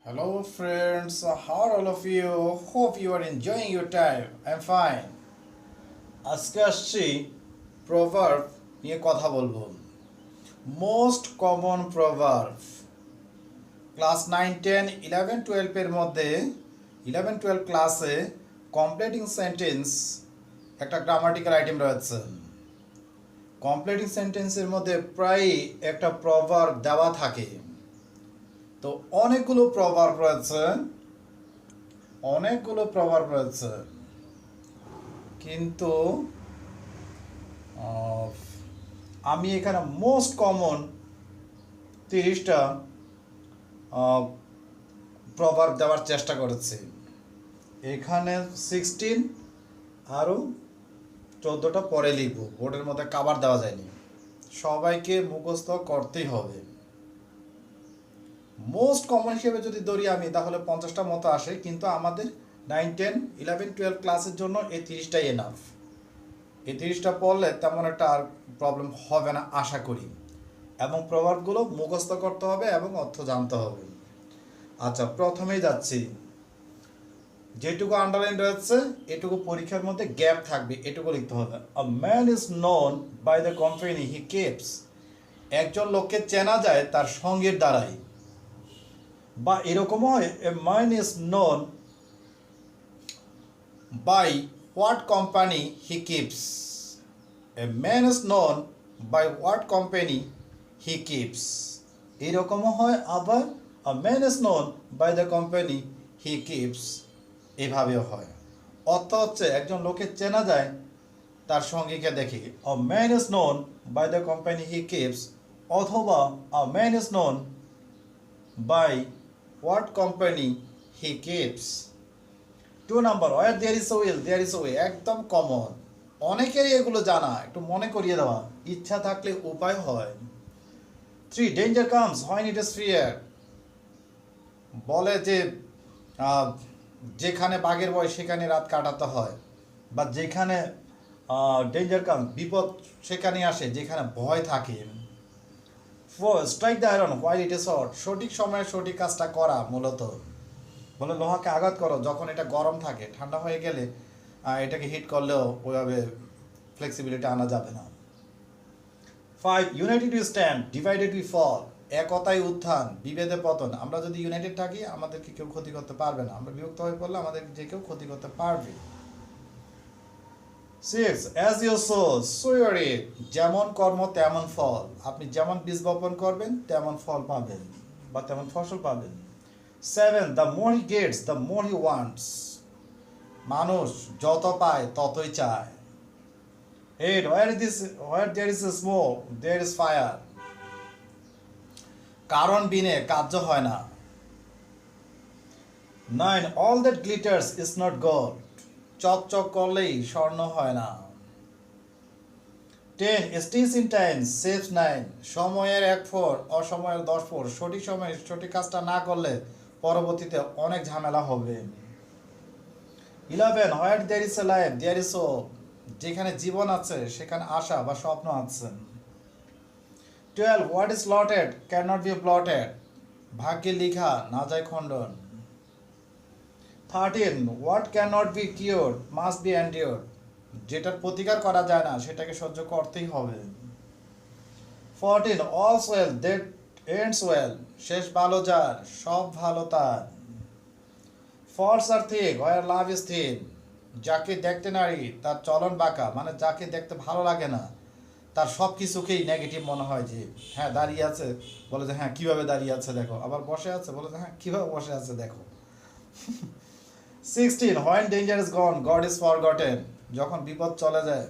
Hello friends, how are all of you? Hope you are enjoying your time. I'm fine. আজকে আসছি proverb নিয়ে কথা বলবো। Most common proverb class 9, 10, 11, 12 এর মধ্যে 11, 12 ক্লাসে কমপ্লিটিং সেন্টেন্স একটা গ্রামাটিক্যাল আইটেম রয়েছে। কমপ্লিটিং সেন্টেন্সের মধ্যে প্রায় একটা প্রভার্ব দেওয়া থাকে। তো অনেকগুলো প্রভার্ব রয়েছে কিন্তু আমি এখানে মোস্ট কমন 30টা প্রভার্ব দেওয়ার চেষ্টা করেছি। এখানে 16 আরও 14টা পরে লিখব, বোর্ডের মধ্যে কাভার দেওয়া যায়নি। সবাইকে মুখস্থ করতেই হবে। মোস্ট কমন হিসেবে যদি ধরি আমি, তাহলে 50টা মতো আসে, কিন্তু আমাদের 9, 10, 11, 12 ক্লাসের জন্য এই 30টাই এনাফ। এই 30টা পড়লে তেমন একটা আর প্রবলেম হবে না আশা করি। এবং প্রভাবগুলো মুখস্থ করতে হবে এবং অর্থ জানতে হবে। আচ্ছা, প্রথমেই যাচ্ছি। যেটুকু আন্ডারলাইন রয়েছে এটুকু পরীক্ষার মধ্যে গ্যাপ থাকবে, এটুকু লিখতে হবে। A man is known by the company he keeps. একজন লোককে চেনা যায় তার সঙ্গীর দ্বারাই। বা এরকম হয়, a man is known by what company he keeps. A man is known by what company he keeps. এরকমও হয় আবার, a man is known by the company he keeps, এভাবেও হয়। অর্থ হচ্ছে একজন লোকে চেনা যায় তার সঙ্গীকে দেখে, a man is known by the company he keeps, অথবা a man is known by what company he keeps. 2 number, where there is a will there is a way. একদম কমন, অনেকেরই এগুলো জানা, একটু মনে করিয়ে দেওয়া, ইচ্ছা থাকলে উপায় হয়। 3, danger comes when it is fear. বলে যে যেখানে বাঘের ভয় সেখানে রাত কাটাতে হয়, বা যেখানে ডেঞ্জার কাম বিপদ সেখানে আসে যেখানে ভয় থাকে। 4, strike the iron while it is hot. সঠিক সময়ে সঠিক কাজটা করা, মূলত বলে লোহাকে আঘাত করো যখন এটা গরম থাকে, ঠান্ডা হয়ে গেলে এটাকে হিট করলেও ওইভাবে ফ্লেক্সিবিলিটি আনা যাবে না। 5, united we stand divided we fall. একতাই উত্থান বিভেদে পতন। আমরা যদি ইউনাইটেড থাকি আমাদেরকে কেউ ক্ষতি করতে পারবে না, আমরা বিভক্ত হয়ে পড়লে আমাদের যে কেউ ক্ষতি করতে পারবে। 6, as you sow so you reap. যেমন কর্ম তেমন ফল। আপনি যেমন বীজ বপন করবেন তেমন ফল পাবেন বা তেমন ফসল পাবেন। 7, the more he gets the more he wants. মানুষ যত পায় ততই চায়। 8, where there is a smoke there is fire। কারণ বিনে কার্য হয় না। 9, all that glitters is not gold। চকচক করলেই স্বর্ণ হয় না। 10, স্টিচ ইন টাইম সেভস 9। সময়ের 1 ফোর অসময়ের 10 ফোর। সঠিক সময়ে সঠিক কাজটা না করলে পরবর্তীতে অনেক ঝামেলা হবে। 11, where there is a life there is hope. যেখানে জীবন আছে সেখানে আশা বা স্বপ্ন আছে। 12, what is lotted can not be plotted. ভাগ্যে লিখা না যায় খণ্ডন। 13, what can not be cure must be endure. যেটার প্রতিকার করা যায় না সেটাকে সহ্য করতেই হবে। 14, all's well that ends well. শেষ ভালো যার সব ভালো তার। Faults are thick where love is thin. যাকে দেখতে নারী তার চলন বাঁকা, মানে যাকে দেখতে ভালো লাগে না তার সব কিছুকেই নেগেটিভ মনে হয়। যে হ্যাঁ দাঁড়িয়ে আছে, বলে যে হ্যাঁ কীভাবে দাঁড়িয়ে আছে দেখো, আবার বসে আছে, বলে যে হ্যাঁ কীভাবে বসে আছে দেখো। 16, when danger is gone god is forgotten. যখন বিপদ চলে যায়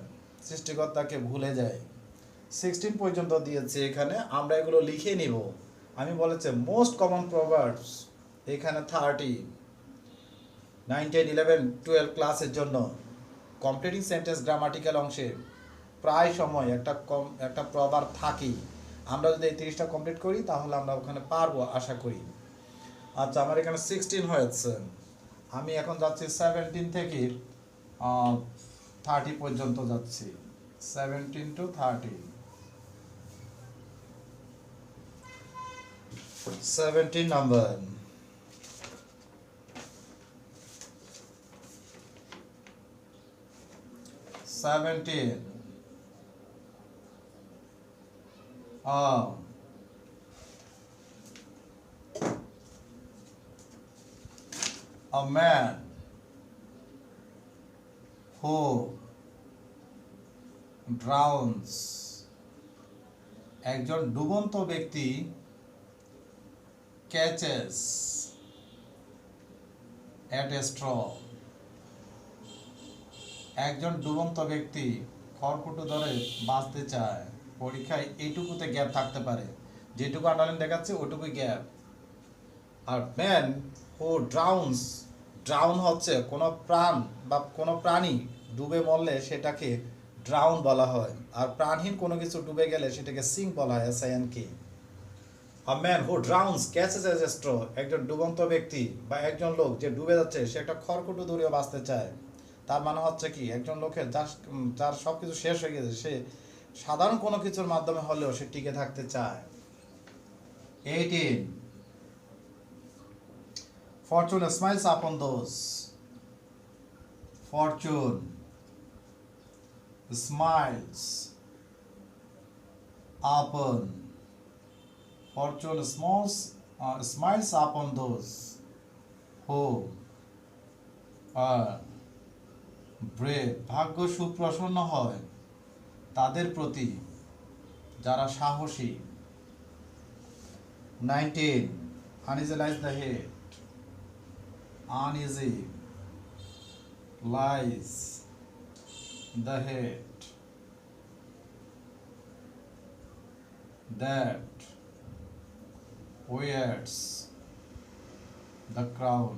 সৃষ্টিকর্তাকে ভুলে যায়। 16 পর্যন্ত দিয়েছে এখানে, আমরা এগুলো লিখে নিব। আমি বলেছি মোস্ট কমন প্রভার্বস এখানে 30। 9, 10, 11, 12 ক্লাসের জন্য কমপ্লিটিং সেন্টেন্স গ্রামাটিক্যাল অংশে প্রায় সময় একটা প্রভার্ব থাকেই। আমরা যদি এই 30টা কমপ্লিট করি তাহলে আমরা ওখানে পারবো আশা করি। আচ্ছা, আমার এখানে 16 হয়েছে। আমি এখন যাচ্ছি 17 থেকে 30 পর্যন্ত যাচ্ছি। 17 to 30। 17 number, 17. A man who drowns. একজন ডুবন্ত ব্যক্তি catches at a straw. একজন ডুবন্ত ব্যক্তি খড়কুটো ধরে বাঁচতে চায়। পরীক্ষায় এইটুকুতে গ্যাপ থাকতে পারে, যেটুকু আন্ডারলাইন দেখাচ্ছে ওটুকুই গ্যাপ। আর ম্যান হু ড্রাউন্স, ড্রাউন হচ্ছে কোনো প্রাণ বা কোনো প্রাণী ডুবে মরলে সেটাকে ড্রাউন বলা হয়, আর প্রাণহীন কোনো কিছু ডুবে গেলে সেটাকে সিঙ্ক বলা হয়, SINK। A man who ড্রাউন্স catches as a straw, একজন ডুবন্ত ব্যক্তি বা একজন লোক যে ডুবে যাচ্ছে সে একটা খড়কুটো ধরেও বাঁচতে চায়। তার মানে হচ্ছে কি, একজন লোকের যার সব কিছু শেষ হয়ে গেছে, সে সাধারণ কোনো কিছুর মাধ্যমে হলেও সে টিকে থাকতে চায়। 18. Fortune smiles upon those. Fortune smiles upon. Fortune smiles upon those who are brave. ভাগ্য সুপ্রসন্ন হয় তাদের প্রতি যারা সাহসী। 19. Uneasy lies the head. Uneasy lies the head that wears the crown.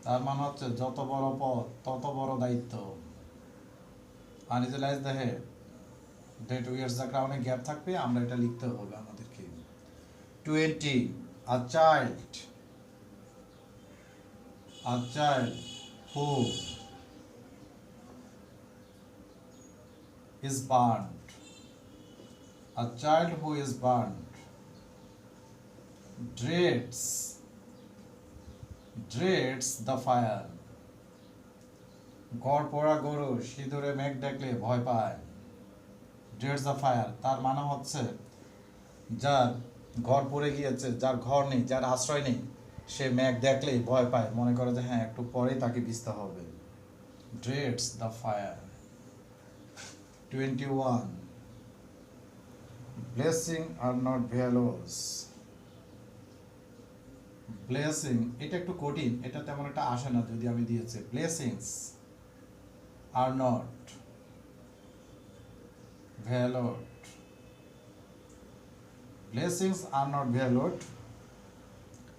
তার মানে হচ্ছে যত বড় পদ তত বড় দায়িত্ব। Uneasy lies the head that wears the crown, A gap থাকবে, আমরা এটা লিখতে হবে আমাদেরকে। 20. A child who is burnt. A child who is burnt dreads the fire. গড় পোড়া গরু সিঁদুরে মেঘ দেখলে ভয় পায়। dreads the fire, তার মানে হচ্ছে যার ঘর পড়ে গিয়েছে, যার ঘর নেই, যার আশ্রয় নেই, সে মেঘ দেখলেই ভয় পায়, মনে করে যে হ্যাঁ একটু পরেই তাকে ভিজতে হবে। dreads the fire. 21. Blessing are not values. Blessing এটা একটু কঠিন, এটা তেমন একটা আসে না যদি আমি দিয়েছি। Blessings are not valued. Blessings are not valued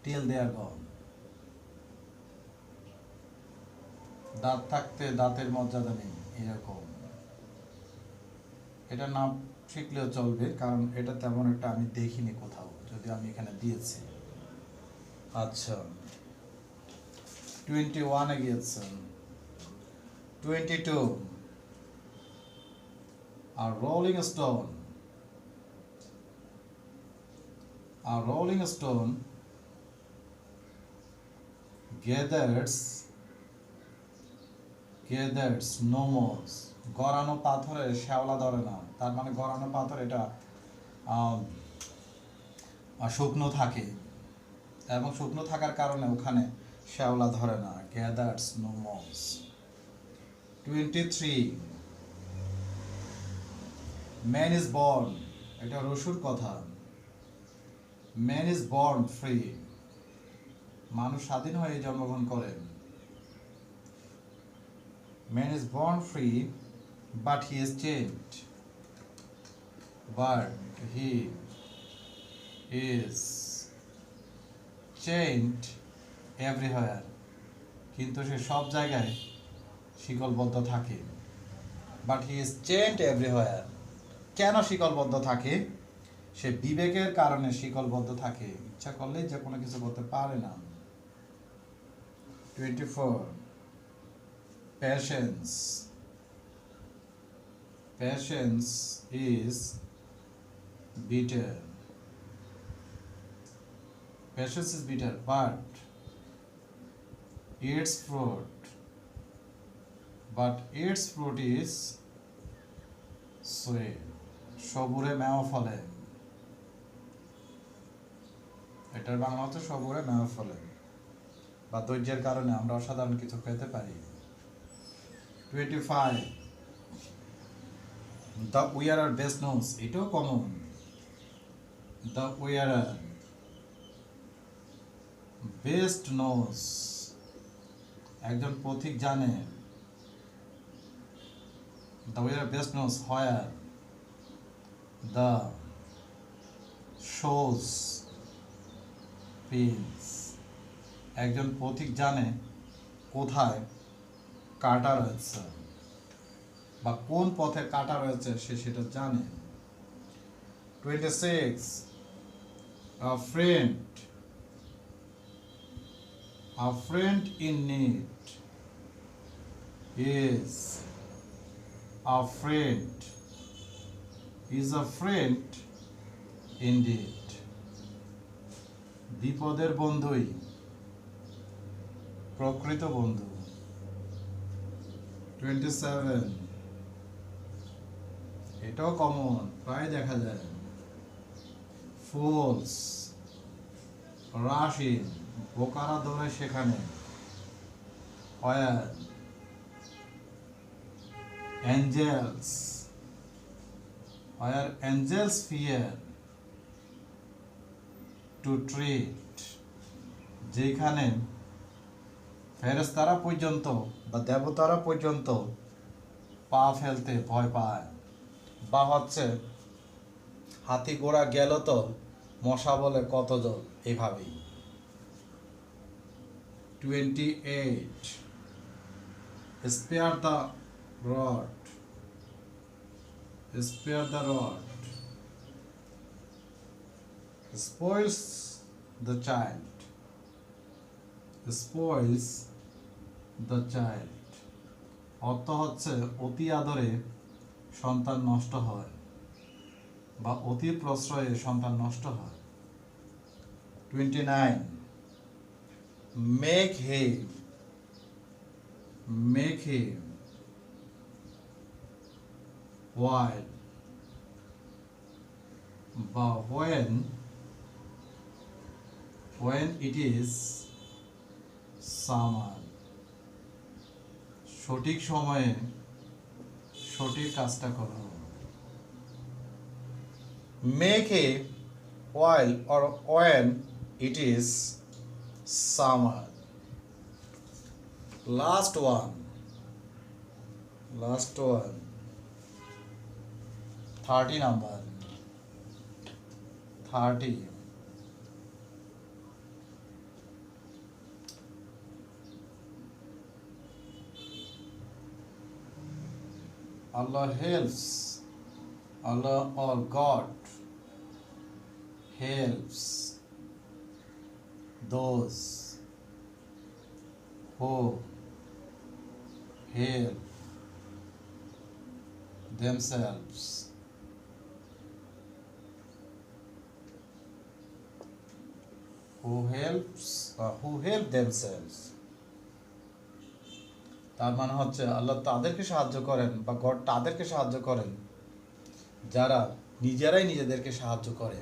till they are gone. দাঁত থাকতে দাঁতের মর্যাদা নেই, এরকম। এটা না শিখলেও চলবে, কারণ এটা তেমন একটা আমি দেখিনি কোথাও, যদি আমি এখানে দিয়েছি। আচ্ছা, 21-এ গিয়েছেন। 22. A rolling stone gathers no moss. গড়ানো পাথরে শ্যাওলা ধরে না, তার মানে গড়ানো পাথর এটা শুকনো থাকে, এবং শুকনো থাকার কারণে ওখানে শ্যাওলা ধরে না। gathers no moss. 23. Man is born, এটা রসুর কথা। Man is born free, মানুষ স্বাধীন হয়ে জন্মগ্রহণ করেন। Man is born free but he is chained. But he is chained everywhere, কিন্তু সে সব জায়গায় শিকলবদ্ধ থাকে। But he is chained everywhere. কেন শিকলবদ্ধ থাকে? সে বিবেকের কারণে শিকলবদ্ধ থাকে, ইচ্ছা করলেই যে কোনো কিছু করতে পারে না। 24. Patience is bitter. Patience is bitter, but its fruit but its fruit is sweet. সবুরে মেওয়া ফলে, এটার বাংলা হচ্ছে সবুরে মেওয়া ফলে, বা ধৈর্যের কারণে আমরা অসাধারণ কিছু পেতে পারি। 25 the wearer best knows, এটাও common. the wearer best knows, একজন পথিক জানে। the wearer best knows where the shows pins, একজন পথিক জানে কোথায় কাঁটা রয়েছে বা কোন পথে কাঁটা রয়েছে সে সেটা জানে। 26 a friend in need is a friend indeed, বিপদের বন্ধুই প্রকৃত বন্ধু। 27 এটাও কমন, প্রায় দেখা যায়। fools rush in, বোকারা দৌড়ে সেখানে। where angels fear to tread, যেখানে ফেরেশতারা পর্যন্ত বা দেবতারা পর্যন্ত পা ফেলতে ভয় পায়, বা হচ্ছে হাতি ঘোড়া গেল তো মশা বলে কত জল, এইভাবেই। 28 spare the rod, spoils the child, অর্থ হচ্ছে অতি আদরে সন্তান নষ্ট হয় বা অতি প্রশ্রয়ে সন্তান নষ্ট হয়। 29 make him while বা when it is summer, সঠিক সময়ে সঠিক কাজটা করো। make a while or when it is summer. Last one 30 number 30 Allah helps, Allah or God helps those who help themselves. Who help themselves, তার মানে হচ্ছে আল্লাহ তাদেরকে সাহায্য করেন বা গড তাদেরকে সাহায্য করেন যারা নিজেরাই নিজেদেরকে সাহায্য করে।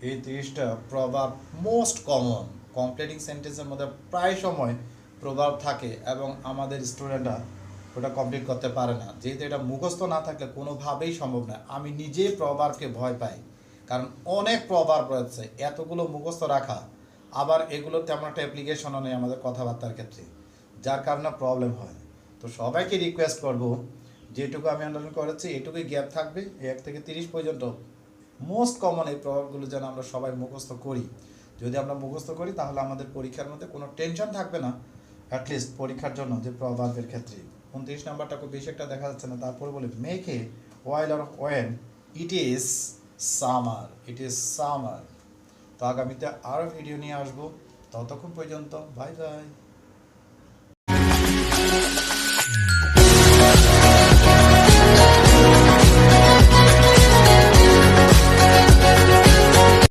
এই 30টা প্রভাব মোস্ট কমন, কমপ্লিটিং সেন্টেন্সের মধ্যে প্রায় সময় প্রভাব থাকে এবং আমাদের স্টুডেন্টরা ওটা কমপ্লিট করতে পারে না, যেহেতু এটা মুখস্থ না থাকলে কোনোভাবেই সম্ভব না। আমি নিজেই প্রভাবকে ভয় পাই, কারণ অনেক প্রভাব রয়েছে, এতগুলো মুখস্থ রাখা, আবার এগুলোর তেমন একটা অ্যাপ্লিকেশনও নেই আমাদের কথাবার্তার ক্ষেত্রে, যার কারণে প্রবলেম হয়। তো সবাইকে রিকোয়েস্ট করব, যেটুকু আমি আন্ডারলাইন করেছি এটুকুই গ্যাপ থাকবে, 1 থেকে 30 পর্যন্ত মোস্ট কমন এই প্রভাবগুলো যেন আমরা সবাই মুখস্থ করি। যদি আমরা মুখস্থ করি তাহলে আমাদের পরীক্ষার মধ্যে কোনো টেনশন থাকবে না, অ্যাটলিস্ট পরীক্ষার জন্য যে প্রভাবের ক্ষেত্রে। 29 নাম্বারটা খুব বেশি একটা দেখা যাচ্ছে না, তারপরে বলে make hay while or when it is summer. তো আগামীতে আরও ভিডিও নিয়ে আসবো, ততক্ষণ পর্যন্ত বাই বাই।